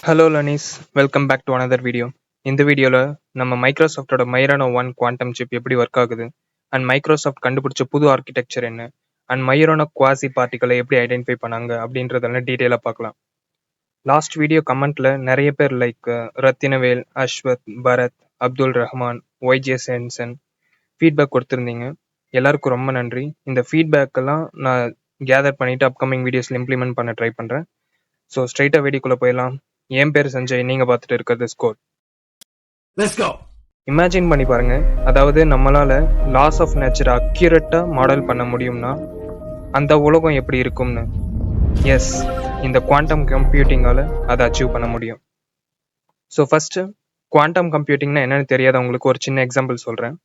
Hello learners, welcome back to another video. இந்த வீடியோவில் நம்ம மைக்ரோசாஃப்டோட மைரானோ 1 குவாண்டம் சிப் எப்படி ஒர்க் ஆகுது அண்ட் மைக்ரோசாஃப்ட் கண்டுபிடிச்ச புது ஆர்கிடெக்சர் என்ன அண்ட் மைரானோ குவாசி பார்ட்டிகளை எப்படி ஐடென்டிஃபை பண்ணாங்க அப்படின்றதெல்லாம் டீட்டெயிலாக பார்க்கலாம். லாஸ்ட் வீடியோ கமெண்ட்டில் நிறைய பேர் லைக் ரத்தினவேல், அஸ்வத், பரத், அப்துல் ரஹ்மான், ஒய்ஜே சென்சன் ஃபீட்பேக் கொடுத்துருந்தீங்க. எல்லாருக்கும் ரொம்ப நன்றி. இந்த ஃபீட்பேக்கெல்லாம் நான் கேதர் பண்ணிவிட்டு அப்கமிங் வீடியோஸில் இம்ப்ளிமெண்ட் பண்ண ட்ரை பண்ணுறேன். ஸோ ஸ்ட்ரைட்டாக வீடியோக்குள்ளே போயிடலாம். என் பேர் சஞ்சய், நீங்க பார்த்துட்டு இருக்கிறது ஸ்கோர். Let's go. இமேஜின் பண்ணி பாருங்க, அதாவது நம்மளால லாஸ் ஆஃப் நேச்சர் அக்யூரேட்டா மாடல் பண்ண முடியும்னா அந்த உலகம் எப்படி இருக்கும்னு. எஸ், இந்த குவாண்டம் கம்ப்யூட்டிங்கால அதை அச்சீவ் பண்ண முடியும். ஸோ ஃபர்ஸ்ட், குவாண்டம் கம்ப்யூட்டிங்னா என்னன்னு தெரியாதவங்களுக்கு ஒரு சின்ன எக்ஸாம்பிள் சொல்றேன்.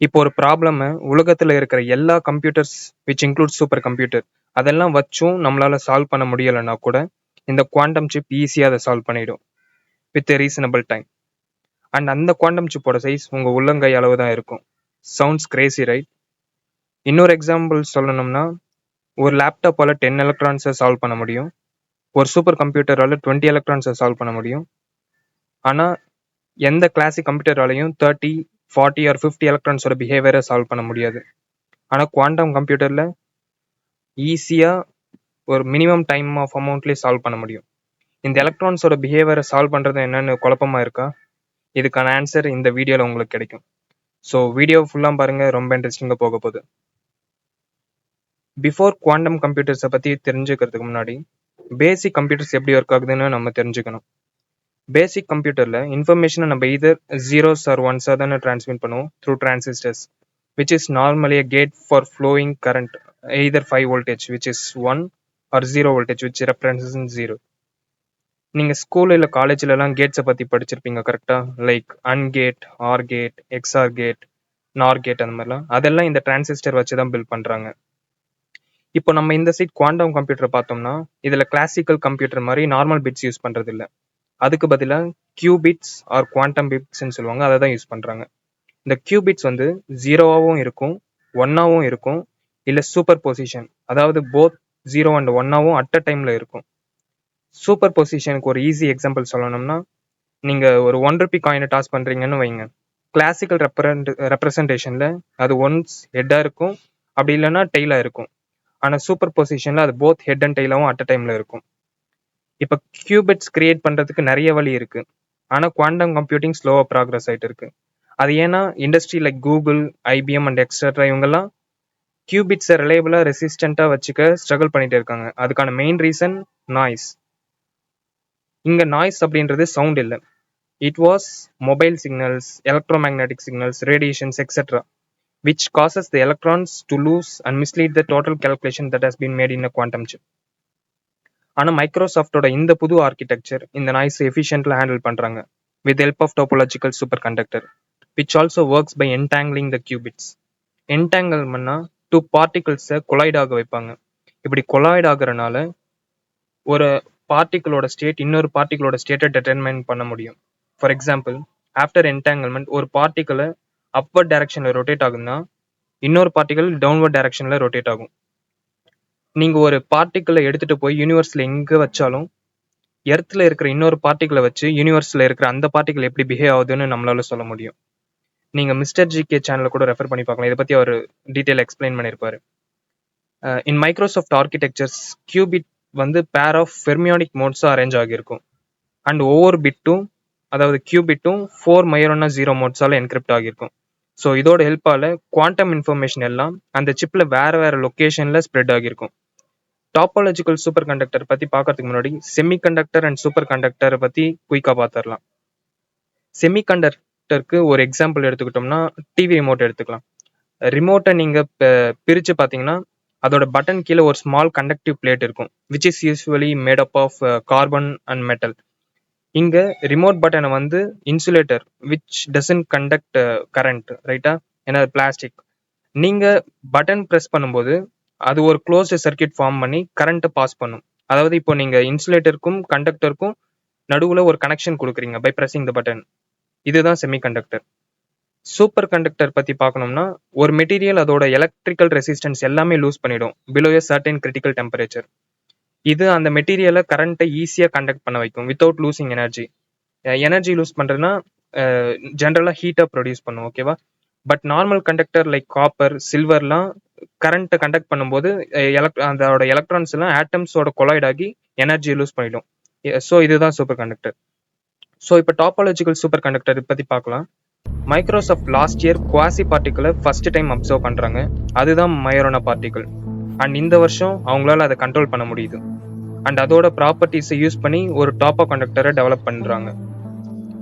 இப்போ ஒரு ப்ராப்ளம் உலகத்துல இருக்கிற எல்லா computers which include super computer அதெல்லாம் வச்சும் நம்மளால சால்வ் பண்ண முடியலைன்னா கூட இந்த குவாண்டம் சிப் ஈஸியாக அதை சால்வ் பண்ணிடும் வித் ரீசனபிள் டைம். அண்ட் அந்த குவாண்டம் சிப்போட சைஸ் உங்கள் உள்ளங்கை அளவு தான் இருக்கும். Sounds Crazy, right? இன்னொரு எக்ஸாம்பிள் சொல்லணும்னா, ஒரு லேப்டாப்பால் 10 எலக்ட்ரான்ஸை சால்வ் பண்ண முடியும், ஒரு சூப்பர் கம்ப்யூட்டரால் 20 எலக்ட்ரான்ஸை சால்வ் பண்ண முடியும். ஆனால் எந்த கிளாசிக் கம்ப்யூட்டராலையும் 30, 40 ஆர் 50 எலக்ட்ரான்ஸோட பிஹேவியரை சால்வ் பண்ண முடியாது. ஆனால் குவாண்டம் கம்ப்யூட்டரில் ஈஸியாக ஒரு மினிமம் டைம் ஆஃப் அமௌண்ட்லேயே சால்வ் பண்ண முடியும். இந்த எலக்ட்ரான்ஸோட பிஹேவியரை சால்வ் பண்ணுறது என்னன்னு குழப்பமா இருக்கா? இதுக்கான ஆன்சர் இந்த வீடியோவில் உங்களுக்கு கிடைக்கும். ஸோ வீடியோ ஃபுல்லாக பாருங்கள், ரொம்ப இன்ட்ரெஸ்டிங்காக போக போகுது. பிஃபோர் குவாண்டம் கம்ப்யூட்டர்ஸை பற்றி தெரிஞ்சுக்கிறதுக்கு முன்னாடி பேசிக் கம்ப்யூட்டர்ஸ் எப்படி ஒர்க் ஆகுதுன்னு நம்ம தெரிஞ்சுக்கணும். பேசிக் கம்ப்யூட்டரில் இன்ஃபர்மேஷனை நம்ம இதர் ஜீரோஸ் ஆர் ஒன்ஸாக தானே டிரான்ஸ்மிட் பண்ணுவோம் through transistors, which is normally a gate for flowing current, either 5 voltage which is 1 or 0 voltage which represents 0. நீங்கள் ஸ்கூல் இல்லை காலேஜ்லலாம் கேட்ஸை பற்றி படிச்சிருப்பீங்க கரெக்டாக? Like AND gate, OR gate, XOR gate, NOR gate, அந்த மாதிரிலாம். அதெல்லாம் இந்த டிரான்சிஸ்டர் வச்சு தான் பில்ட் பண்ணுறாங்க. இப்போ நம்ம இந்த சைட் குவாண்டம் கம்ப்யூட்டர் பார்த்தோம்னா இதில் கிளாசிக்கல் கம்ப்யூட்டர் மாதிரி நார்மல் பிட்ஸ் யூஸ் பண்ணுறது இல்லை. அதுக்கு பதிலாக கியூபிட்ஸ் ஆர் குவாண்டம் பிட்ஸ்ன்னு சொல்லுவாங்க, அதை தான் யூஸ் பண்ணுறாங்க. இந்த கியூபிட்ஸ் வந்து 0வாகவும் இருக்கும், 1ஆகவும் இருக்கும், இல்லை சூப்பர் பொசிஷன், அதாவது போத் 0 அண்ட் 1ஆகவும் அட் அ டைமில் இருக்கும். சூப்பர் பொசிஷனுக்கு ஒரு ஈஸி எக்ஸாம்பிள் சொல்லணும்னா, நீங்கள் ஒரு 1 ரூபி காயினை டாஸ் பண்ணுறீங்கன்னு வைங்க. கிளாசிக்கல் ரெப்ரசன்டேஷனில் அது ஒன்ஸ் ஹெட்டாக இருக்கும், அப்படி இல்லைன்னா டெய்லாக இருக்கும். ஆனால் சூப்பர் பொசிஷனில் அது போத் ஹெட் அண்ட் டெய்லாகவும் அட் அ டைமில் இருக்கும். இப்போ கியூபிட்ஸ் கிரியேட் பண்ணுறதுக்கு நிறைய வழி இருக்குது, ஆனால் குவாண்டம் கம்ப்யூட்டிங் ஸ்லோவாக ப்ராக்ரஸ் ஆகிட்டு இருக்கு. அது ஏன்னா industry like Google, IBM and etcetera இவங்கெல்லாம் கியூபிட்ஸை ரிலையபிளாக ரெசிஸ்டண்ட்டாக வச்சுக்க ஸ்ட்ரகிள் பண்ணிட்டு இருக்காங்க. அதுக்கான மெயின் ரீசன் நாய்ஸ். இங்கே நாய்ஸ் அப்படின்றது சவுண்ட் இல்லை, it was mobile signals, electromagnetic signals, radiations etcetera which causes the electrons to lose and mislead the total calculation that has been made in a quantum chip. ஆனால் மைக்ரோசாஃப்டோட இந்த புது architecture இந்த noise எஃபிஷியன்ட்ல handle பண்ணுறாங்க with help of topological superconductor, which also works by entangling the qubits. என்டாங்கிள்மெண்ட்னா 2 பார்ட்டிகிள்ஸை collide ஆக வைப்பாங்க. இப்படி கொலைட் ஆகுறனால ஒரு பார்ட்டிகளோட ஸ்டேட் இன்னொரு பார்ட்டிகளோட ஸ்டேட்டை டிட்டர்மைன் பண்ண முடியும். ஃபார் எக்ஸாம்பிள், ஆஃப்டர் என்டாங்கிள்மெண்ட் ஒரு பார்ட்டிகளை அப்வர்ட் டைரக்ஷனில் ரொட்டேட் ஆகுதுன்னா இன்னொரு பார்ட்டிகள் டவுன்வர்ட் டைரக்ஷனில் ரொட்டேட் ஆகும். நீங்கள் ஒரு பார்ட்டிகளை எடுத்துகிட்டு போய் யூனிவர்ஸில் எங்கே வச்சாலும் எர்த்தில் இருக்கிற இன்னொரு பார்ட்டிகளை வச்சு யூனிவர்ஸில் இருக்கிற அந்த பார்ட்டிகள் எப்படி பிஹேவ் ஆகுதுன்னு நம்மளால சொல்ல முடியும். நீங்கள் மிஸ்டர் ஜிகே சேனலில் கூட ரெஃபர் பண்ணி பார்க்கலாம், இதை பற்றி அவர் டீட்டெயில் எக்ஸ்பிளைன் பண்ணியிருப்பாரு. இன் மைக்ரோசாஃப்ட் ஆர்கிடெக்சர்ஸ் கியூபிட் வந்து பேர் ஆஃப் ஃபெர்மியானிக் மோட்ஸாக அரேஞ்ச் ஆகியிருக்கும். அண்ட் ஒவ்வொரு பிட்டும், அதாவது கியூபிட்டும் 4 மைரோனா 0 மோட்ஸால் என்கிரிப்ட் ஆகியிருக்கும். ஸோ இதோட ஹெல்ப்பால் குவாண்டம் இன்ஃபர்மேஷன் எல்லாம் அந்த சிப்பில் வேறு வேறு லொக்கேஷனில் ஸ்ப்ரெட் ஆகியிருக்கும். டாப்பாலஜிக்கல் சூப்பர் கண்டக்டர் பற்றி பார்க்கறதுக்கு முன்னாடி செமி கண்டக்டர் அண்ட் சூப்பர் கண்டக்டரை பற்றி குயிக்காக பார்த்துடலாம். செமி கண்டக்டருக்கு ஒரு எக்ஸாம்பிள் எடுத்துக்கிட்டோம்னா டிவி ரிமோட் எடுத்துக்கலாம். ரிமோட்டை நீங்கள் பிரித்து பார்த்தீங்கன்னா அதோட பட்டன் கீழே ஒரு ஸ்மால் கண்டக்டிவ் பிளேட் இருக்கும், which is usually made up of carbon and metal. இங்கே ரிமோட் பட்டனை வந்து insulator which doesn't conduct current, ரைட்டா? ஏன்னா பிளாஸ்டிக். நீங்கள் பட்டன் ப்ரெஸ் பண்ணும்போது அது ஒரு க்ளோஸ்டு சர்க்கியூட் ஃபார்ம் பண்ணி கரண்ட்டை பாஸ் பண்ணும். அதாவது இப்போ நீங்கள் இன்சுலேட்டருக்கும் கண்டக்டருக்கும் நடுவில் ஒரு கனெக்ஷன் கொடுக்குறீங்க பை ப்ரெஸ்ஸிங் த பட்டன். இதுதான் செமி கண்டக்டர். சூப்பர் கண்டக்டர் பற்றி பார்க்கணும்னா ஒரு மெட்டீரியல் அதோட எலக்ட்ரிக்கல் ரெசிஸ்டன்ஸ் எல்லாமே லூஸ் பண்ணிடும் below a certain critical temperature. இது அந்த மெட்டீரியலை கரண்ட்டை ஈஸியாக கண்டக்ட் பண்ண வைக்கும் without losing energy. Energy lose பண்ணுறதுன்னா ஜென்ரலாக ஹீட்டை ப்ரொடியூஸ் பண்ணும், ஓகேவா? But normal conductor like copper, சில்வர்லாம் கரண்ட்டை கண்டக்ட் பண்ணும்போது அதோட எலக்ட்ரான்ஸ் எல்லாம் ஆட்டம்ஸோட கொலாய்ட் ஆகி எனர்ஜி லூஸ் பண்ணிடும். ஸோ இதுதான் சூப்பர் கண்டக்டர். ஸோ இப்போ டாபாலஜிக்கல் சூப்பர் கண்டக்டர் பற்றி பார்க்கலாம். மைக்ரோசாஃப்ட் லாஸ்ட் இயர் குவாசி பார்ட்டிகளை ஃபர்ஸ்ட் டைம் அப்சர்வ் பண்ணுறாங்க. அதுதான் மயோரோனா பார்ட்டிகல். அண்ட் இந்த வருஷம் அவங்களால அதை கண்ட்ரோல் பண்ண முடியுது. அண்ட் அதோட ப்ராப்பர்ட்டிஸை யூஸ் பண்ணி ஒரு டாப்பா கண்டக்டரை டெவலப் பண்ணுறாங்க.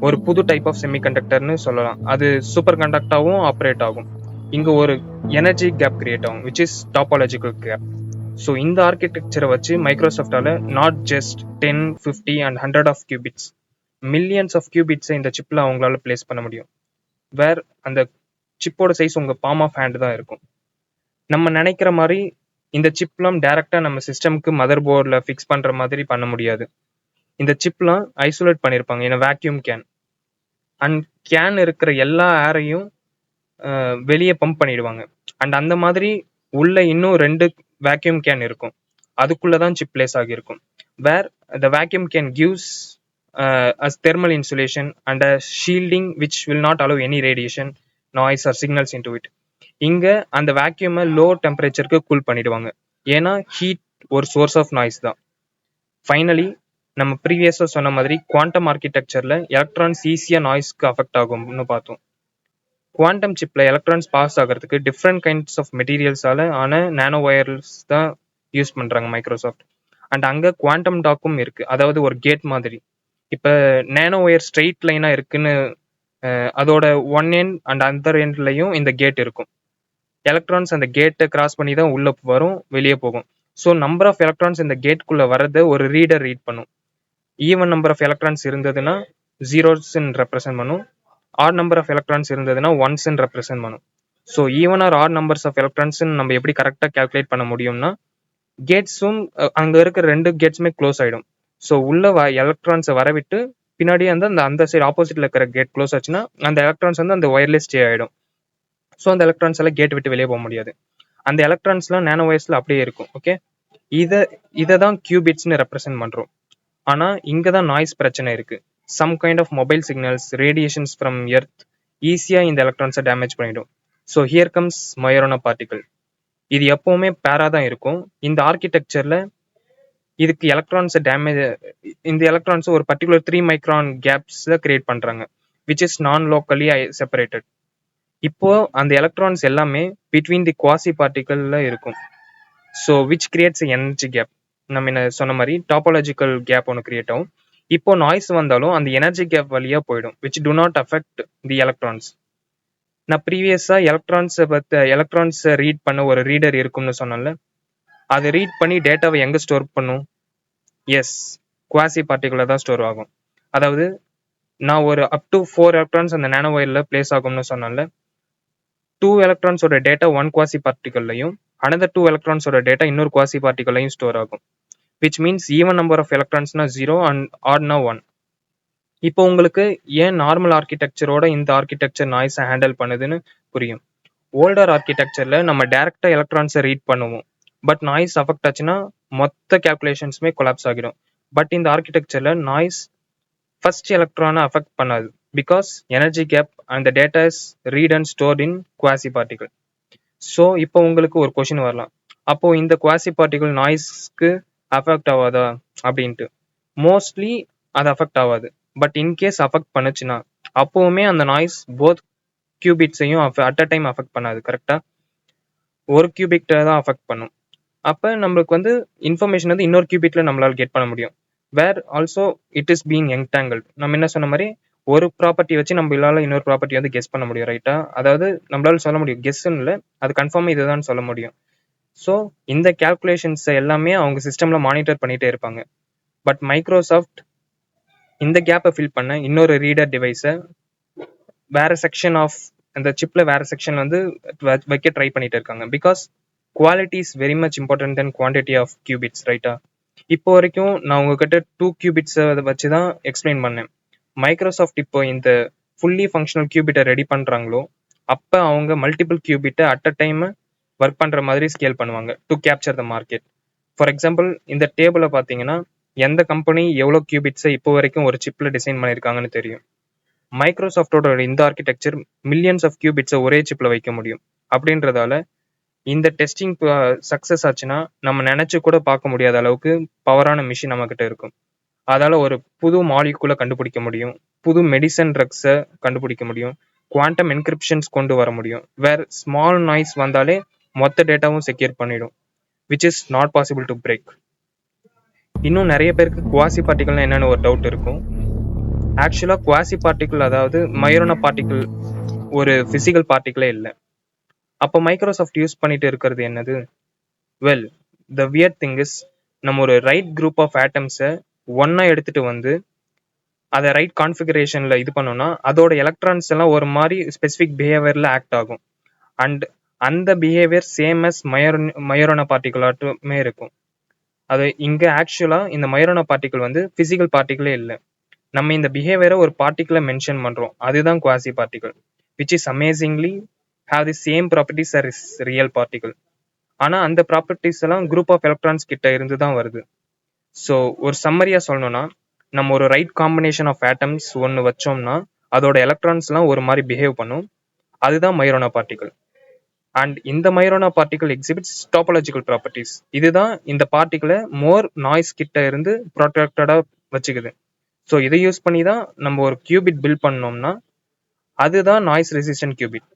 ஒரு புது டைப் ஆஃப் செமிகண்டக்டர்னு சொல்லலாம். அது சூப்பர் கண்டக்டாகவும் ஆப்ரேட் ஆகும். இங்கே ஒரு எனர்ஜி கேப் கிரியேட் ஆகும், which is topological gap. So இந்த ஆர்கிடெக்சரை வச்சு மைக்ரோசாஃப்டால not just 10, 50 and 100 of qubits, millions of கியூபிட்ஸை இந்த சிப்பில் அவங்களால பிளேஸ் பண்ண முடியும். வேர் அந்த சிப்போட சைஸ் உங்கள் பாம் ஆஃப் ஹேண்ட் தான் இருக்கும். நம்ம நினைக்கிற மாதிரி இந்த சிப்லாம் டைரெக்டாக நம்ம சிஸ்டம்க்கு மதர் போர்டில் ஃபிக்ஸ் பண்ணுற மாதிரி பண்ண முடியாது. இந்த சிப்லாம் ஐசோலேட் பண்ணியிருப்பாங்க in a vacuum can. And can இருக்கிற எல்லா ஏரையும் வெளியே பம்ப் பண்ணிடுவாங்க. அண்ட் அந்த மாதிரி உள்ள இன்னும் 2 வேக்யூம் கேன் இருக்கும். அதுக்குள்ளதான் சிப் பிளேஸ் ஆகியிருக்கும். Where the vacuum can gives as thermal insulation and a shielding which will not allow any radiation, noise or signals into it. இங்க அந்த வேக்யூமை லோ டெம்பரேச்சருக்கு கூல் பண்ணிடுவாங்க. ஏன்னா ஹீட் ஒரு சோர்ஸ் ஆஃப் நாய்ஸ் தான். Finally நம்ம ப்ரீவியஸாக சொன்ன மாதிரி குவாண்டம் ஆர்கிடெக்சரில் எலக்ட்ரான்ஸ் ஈஸியாக நாய்ஸ்க்கு அஃபெக்ட் ஆகும்னு பார்த்தோம். குவாண்டம் சிப்பில் எலக்ட்ரான்ஸ் பாஸ் ஆகிறதுக்கு டிஃப்ரெண்ட் கைண்ட்ஸ் ஆஃப் மெட்டீரியல்ஸால் ஆன நானோ ஒயர்ஸ் தான் யூஸ் பண்ணுறாங்க மைக்ரோசாஃப்ட். அண்ட் அங்கே குவாண்டம் டாக்கும் இருக்குது, அதாவது ஒரு கேட் மாதிரி. இப்போ நானோ ஒயர் ஸ்ட்ரெயிட் லைனாக இருக்குன்னு அதோட ஒன் எண்ட் அண்ட் அதர் எண்ட்லையும் இந்த கேட் இருக்கும். எலக்ட்ரான்ஸ் அந்த கேட்டை கிராஸ் பண்ணி தான் உள்ளே வரும், வெளியே போகும். ஸோ நம்பர் ஆஃப் எலக்ட்ரான்ஸ் இந்த கேட்குள்ளே வரதை ஒரு ரீடர் ரீட் பண்ணும். ஈவன் நம்பர் ஆஃப் எலக்ட்ரான்ஸ் இருந்ததுன்னா ஜீரோஸ்ன்னு ரெப்ரசென்ட் பண்ணும். ஆட் நம்பர் ஆஃப் எலக்ட்ரான்ஸ் இருந்ததுன்னா ஒன்ஸ்ன்னு ரெப்ரசென்ட் பண்ணும். So even or odd numbers of electrons நம்ம எப்படி கரெக்டாக கால்குலேட் பண்ண முடியும்னா, கேட்ஸும் அங்கே இருக்கிற 2 கேட்ஸுமே க்ளோஸ் ஆகிடும். ஸோ உள்ள எலக்ட்ரான்ஸை வரவிட்டு பின்னாடி அந்த சைடு ஆப்போசிட்ல இருக்கிற கேட் க்ளோஸ் ஆச்சுன்னா அந்த எலக்ட்ரான்ஸ் அந்த ஒயர்லெஸ் ஸ்டே ஆகிடும். ஸோ அந்த எலக்ட்ரான்ஸ் எல்லாம் கேட் விட்டு வெளியே போக முடியாது. அந்த எலக்ட்ரான்ஸ்லாம் நானோ ஒயர்ஸ்ல அப்படியே இருக்கும். ஓகே, இதை தான் கியூபிட்ஸ்னு ரெப்ரசென்ட் பண்ணுறோம். ஆனால் இங்கே தான் நாய்ஸ் பிரச்சனை இருக்குது. Some kind of mobile signals, radiations from earth ஈஸியாக இந்த எலக்ட்ரான்ஸை டேமேஜ் பண்ணிடும். So here comes Majorana particle. இது எப்போவுமே பேரா தான் இருக்கும். இந்த ஆர்கிடெக்சரில் இதுக்கு எலக்ட்ரான்ஸை இந்த எலக்ட்ரான்ஸை ஒரு பர்டிகுலர் 3 மைக்ரான் கேப்ஸில் கிரியேட் பண்ணுறாங்க, which is non locally separated. இப்போ அந்த எலக்ட்ரான்ஸ் எல்லாமே பிட்வீன் தி குவாசி பார்ட்டிகல்ல இருக்கும். So which creates energy gap. நம்ம என்ன சொன்ன மாதிரி டாபாலஜிக்கல் கேப் ஒன்று கிரியேட் ஆகும். இப்போ நாய்ஸ் வந்தாலும் அந்த எனர்ஜி கேப் வழியாக போயிடும், which to not affect the electrons. நான் ப்ரீவியஸாக எலக்ட்ரான்ஸை ரீட் பண்ண ஒரு ரீடர் இருக்கும்னு சொன்னால, அதை ரீட் பண்ணி டேட்டாவை எங்கே ஸ்டோர் பண்ணும்? எஸ், குவாசி பார்ட்டிகுலர் தான் ஸ்டோர் ஆகும். அதாவது நான் ஒரு அப் டு 4 எலக்ட்ரான்ஸ் அந்த நானோ ஒயரில் பிளேஸ் ஆகும்னு சொன்னால, 2 எலக்ட்ரான்ஸோட டேட்டா 1 குவாசி பார்ட்டிகல்லையும் another 2 எலக்ட்ரான்ஸோட டேட்டா இன்னொரு குவாசி பார்ட்டிகல்லையும் ஸ்டோர் ஆகும். Which means even number of எலக்ட்ரான்ஸ்னா 0 அண்ட் ஆட்னா 1. இப்போ உங்களுக்கு ஏன் நார்மல் ஆர்கிடெக்சரோட இந்த ஆர்கிடெக்சர் நாய்ஸை ஹேண்டில் பண்ணுதுன்னு புரியும். ஓல்டர் ஆர்கிடெக்சரில் நம்ம டேரெக்டாக எலக்ட்ரான்ஸை ரீட் பண்ணுவோம், பட் நாய்ஸ் அஃபெக்ட் ஆச்சுன்னா மொத்த கேல்குலேஷன்ஸுமே கொலாப்ஸ் ஆகிடும். பட் இந்த ஆர்கிடெக்சரில் நாய்ஸ் ஃபர்ஸ்ட் எலக்ட்ரானை அஃபெக்ட் பண்ணாது, because energy gap and the data is read and stored in quasi particle. So இப்போ உங்களுக்கு ஒரு கொஷின் வரலாம், அப்போ இந்த குவாசி பார்ட்டிகல் நாய்ஸ்க்கு அஃபெக்ட் ஆகாதா அப்படின்ட்டு. மோஸ்ட்லி அது அஃபெக்ட் ஆகாது. பட் இன்கேஸ் அஃபெக்ட் பண்ணுச்சுன்னா அப்போவுமே அந்த நாய்ஸ் போத் கியூபிட்ஸையும் அட் அ டைம் அஃபெக்ட் பண்ணாது. கரெக்டாக ஒரு கியூபிட்டை தான் அஃபெக்ட் பண்ணும். அப்போ நம்மளுக்கு இன்ஃபர்மேஷன் இன்னொரு கியூபிட்ல நம்மளால கெட் பண்ண முடியும். Were also it is being என்டாங்கிள்ட். நம்ம என்ன சொன்ன மாதிரி ஒரு ப்ராப்பர்ட்டி வச்சு நம்மளால இன்னொரு ப்ராப்பர்ட்டி கெஸ் பண்ண முடியும், ரைட்டா? அதாவது நம்மளால சொல்ல முடியும், கெஸ்ன்னு இல்லை, அது கன்ஃபார்மாக இதுதான் சொல்ல முடியும். ஸோ இந்த கேல்குலேஷன்ஸ் எல்லாமே அவங்க சிஸ்டம்ல மானிட்டர் பண்ணிட்டே இருப்பாங்க. பட் மைக்ரோசாஃப்ட் இந்த கேப்பை ஃபில் பண்ண இன்னொரு ரீடர் டிவைஸை வேற செக்ஷன் ஆஃப் அந்த சிப்ல வேற செக்ஷன் வைக்க ட்ரை பண்ணிட்டு இருக்காங்க. Because quality is very much important then quantity of qubits, ரைட்டா? இப்போ வரைக்கும் நான் உங்ககிட்ட 2 கியூபிட்ஸை வச்சு தான் எக்ஸ்பிளைன் பண்ணேன். மைக்ரோசாஃப்ட் இப்போ இந்த ஃபுல்லி ஃபங்க்ஷனல் கியூபிட்டை ரெடி பண்ணுறாங்களோ அப்போ அவங்க மல்டிபிள் கியூபிட்டை அட் அ டைம் ஒர்க் பண்ணுற மாதிரி ஸ்கேல் பண்ணுவாங்க to capture the market. For example இந்த டேபிள பார்த்தீங்கன்னா, எந்த கம்பெனி எவ்வளோ கியூபிட்ஸை இப்போ வரைக்கும் ஒரு சிப்ல டிசைன் பண்ணியிருக்காங்கன்னு தெரியும். மைக்ரோசாஃப்ட்டோட இந்த ஆர்க்கிடெக்சர் மில்லியன்ஸ் ஆஃப் கியூபிட்ஸை ஒரே சிப்ல வைக்க முடியும். அப்படின்றதால இந்த டெஸ்டிங் சக்ஸஸ் ஆச்சுன்னா நம்ம நினைச்சு கூட பார்க்க முடியாத அளவுக்கு பவரான மிஷின் நம்மகிட்ட இருக்கும். அதால ஒரு புது மாலிகுலை கண்டுபிடிக்க முடியும், புது மெடிசன் ட்ரக்ஸை கண்டுபிடிக்க முடியும், குவாண்டம் என்கிரிப்ஷன்ஸ் கொண்டு வர முடியும். வேற ஸ்மால் நாய்ஸ் வந்தாலே மொத்த டேட்டாவும் செக்யூர் பண்ணிடும், which is not possible to break. இன்னும் நிறைய பேருக்கு குவாசி பார்ட்டிகல்னா என்னன்னு ஒரு டவுட் இருக்கும். ஆக்சுவலாக குவாசி பார்ட்டிகிள் அதாவது மைரோனா பார்ட்டிகிள் ஒரு ஃபிசிக்கல் பார்ட்டிகிளே இல்லை. அப்போ மைக்ரோசாஃப்ட் யூஸ் பண்ணிட்டு இருக்கிறது என்னது? Well, the weird thing is, நம்ம ஒரு ரைட் குரூப் ஆஃப் ஆட்டம்ஸை ஒன்னா எடுத்துட்டு வந்து அதை ரைட் கான்ஃபிகரேஷன்ல இது பண்ணோம்னா அதோட எலக்ட்ரான்ஸ் எல்லாம் ஒரு மாதிரி ஸ்பெசிஃபிக் பிஹேவியர்ல ஆக்ட் ஆகும். அண்ட் அந்த பிஹேவியர் சேம் அஸ் மயோரோனா பார்ட்டிகிளாட்டுமே இருக்கும். அது இங்க ஆக்சுவலா இந்த மயோரோனா பார்ட்டிகிள் வந்து பிசிக்கல் பார்ட்டிகிளே இல்லை. நம்ம இந்த பிஹேவியரை ஒரு பார்ட்டிகிளை மென்ஷன் பண்றோம், அதுதான் quasi particle, which is amazingly have the same properties as real particle. ஆனா அந்த ப்ராப்பர்ட்டிஸ் எல்லாம் குரூப் ஆஃப் எலக்ட்ரான்ஸ் கிட்ட இருந்து தான் வருது. ஸோ ஒரு சம்மரியா சொல்லணும்னா, நம்ம ஒரு ரைட் காம்பினேஷன் ஆஃப் ஆட்டம்ஸ் ஒன்று வச்சோம்னா அதோட எலக்ட்ரான்ஸ்லாம் ஒரு மாதிரி பிஹேவ் பண்ணும், அதுதான் மைரோனா பார்ட்டிகிள். அண்ட் இந்த மைரோனா பார்ட்டிகிள் எக்ஸிபிட்ஸ் டாபாலஜிக்கல் ப்ராப்பர்ட்டிஸ். இதுதான் இந்த பார்ட்டிகிளை மோர் நாய்ஸ் கிட்ட இருந்து ப்ரொடெக்டடா வச்சுக்குது. ஸோ இதை யூஸ் பண்ணி தான் நம்ம ஒரு கியூபிட் பில்ட் பண்ணோம்னா அதுதான் noise resistant cubit,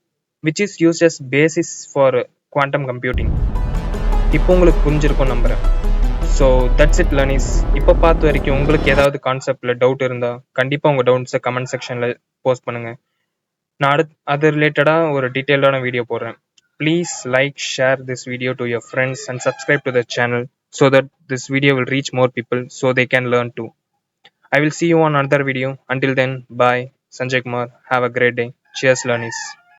which is used as basis for quantum computing. இப்போ உங்களுக்கு புரிஞ்சிருக்கும் நம்புறேன். So that's it learners. இப்போ பார்த்த வரைக்கும் உங்களுக்கு ஏதாவது கான்செப்டில் டவுட் இருந்தால் கண்டிப்பாக உங்கள் டவுட்ஸை கமெண்ட் செக்ஷனில் போஸ்ட் பண்ணுங்கள். நான் அது ரிலேட்டடாக ஒரு டீட்டெயில்டான வீடியோ போடுறேன். Please like, share this video to your friends and subscribe to the channel so that this video will reach more people so they can learn too. I will see you on another video. Until then, bye. Sanjay Kumar. Have a great day. Cheers, learnies.